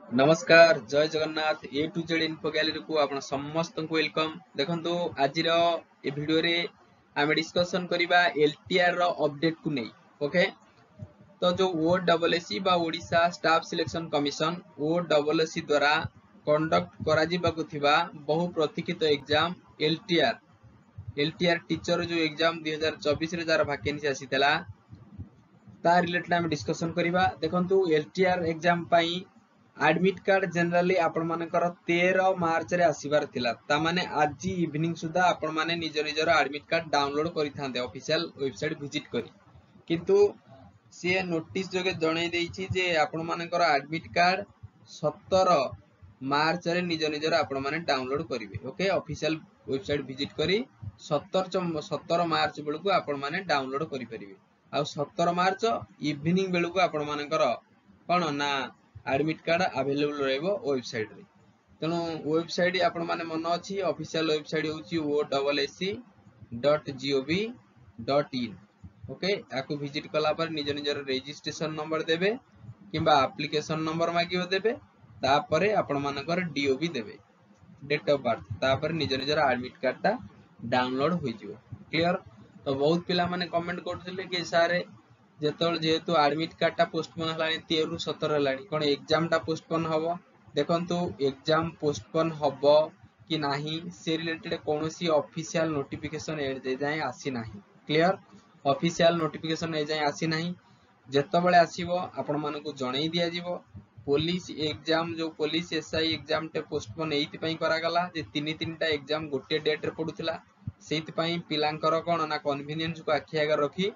नमस्कार जय जगन्नाथ ए to Z info gallery को आपण समस्त को वेलकम। देखंतु आज ए वीडियो रे आमे डिस्कशन करिबा एलटीआर रो अपडेट को नै। ओके, तो जो ओडब्ल्यूएससी बा ओडिशा स्टाफ सिलेक्शन कमिशन ओडब्ल्यूएससी द्वारा कंडक्ट करा जिबाकु थिबा बहु प्रतीक्षित एग्जाम एलटीआर टीचर जो एग्जाम 2024 रे जार वैकेंसी आसीतला ता रिलेटेड आमे डिस्कशन करिबा। देखंतु एलटीआर एग्जाम पई एडमिट कार्ड जनरली आपण मानकर 13 मार्च रे आसीबार थिला, ता माने आज इवनिंग सुधा आपण माने निज निजर एडमिट कार्ड डाउनलोड करि थांते ऑफिशियल वेबसाइट विजिट करी। किंतु से नोटिस जोगे जणाई देछि जे आपण मानकर एडमिट कार्ड 17 मार्च रे निज निजर आपण माने डाउनलोड करिवे। ओके, ऑफिशियल वेबसाइट विजिट करी 17 मार्च बेलू आपण माने डाउनलोड करि परिवे। आ 17 मार्च इवनिंग बेलू आपण मानकर कोन ना एडमिट कार्ड अवेलेबल रहबो वेबसाइट रे। तेणु वेबसाइट आपण माने मन अछि ऑफिशियल वेबसाइट होछि ossc.gov.in। ओके, याको विजिट कला पर निज निजर रजिस्ट्रेशन नंबर देबे किंबा एप्लीकेशन नंबर मागियो देबे, तापरे आपण मानकर डीओबी देबे डेट ऑफ बर्थ, तापर निज निजर एडमिट कार्ड ता डाउनलोड होई जिवो। क्लियर? तो बहुत पिला माने कमेंट करथिले कि सारे जेहेतु एडमिट कार्ड टा पोस्टपोन हलानी 13 रु 17 हलानी कोन एग्जाम टा पोस्टपोन हबो। देखंतु एग्जाम पोस्टपोन हबो कि नाही से रिलेटेड कोनोसी ऑफिशियल नोटिफिकेशन ए जाय आसी नाही। क्लियर? ऑफिशियल नोटिफिकेशन ए जाय आसी नाही। जेतबेले आसीबो आपण मानकु जणै दिया जिवो। पुलिस एग्जाम जो पुलिस एसआई एग्जाम टे पोस्टपोन एइति पई करा गला जे तीनटा एग्जाम गोटे डेट रे पडुथिला, सेति पई पिलांकर कोन ना कन्वीनियंस को आखि आगर रखी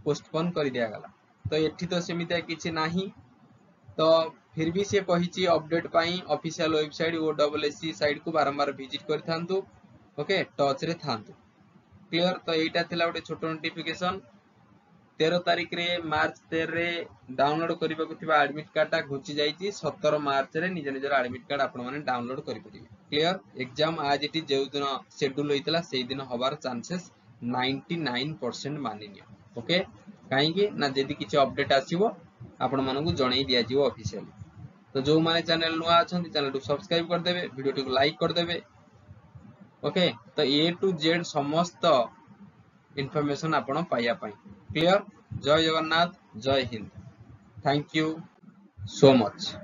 पोस्टपोन कर दिया गला। तो एठी तो सेमितिया किछि नाही, तो फिर भी से कहिछि अपडेट पाई ऑफिशियल वेबसाइट ओडब्ल्यूएससी साइट को बारंबार विजिट कर थांतु। ओके, टच रे थांतु। क्लियर? तो एटा थिला गोटे छोटो नोटिफिकेशन 13 तारिख रे मार्च 13 रे डाउनलोड करबा को थिबा एडमिट कार्ड ता घुची जाईची। 17 मार्च रे निज निजर एडमिट कार्ड आपण माने डाउनलोड करि परिबे। क्लियर? एग्जाम आज एटी जे दिन शेड्यूल होइतला सेही दिन होबार चांसेस 99% मानिनियो। ओके, काहेकि ना जदि किछि अपडेट आसीबो आपण मानकु जणै दिया जिवो ऑफिशियली। तो जो माने चैनल नुआ अछंती चैनल को सब्सक्राइब कर देबे, वीडियो को लाइक कर देबे। ओके, तो ए टू जेड समस्त इन्फॉर्मेशन आपण पाया पाई। क्लियर? जय जगन्नाथ, जय Hind. Thank you so much.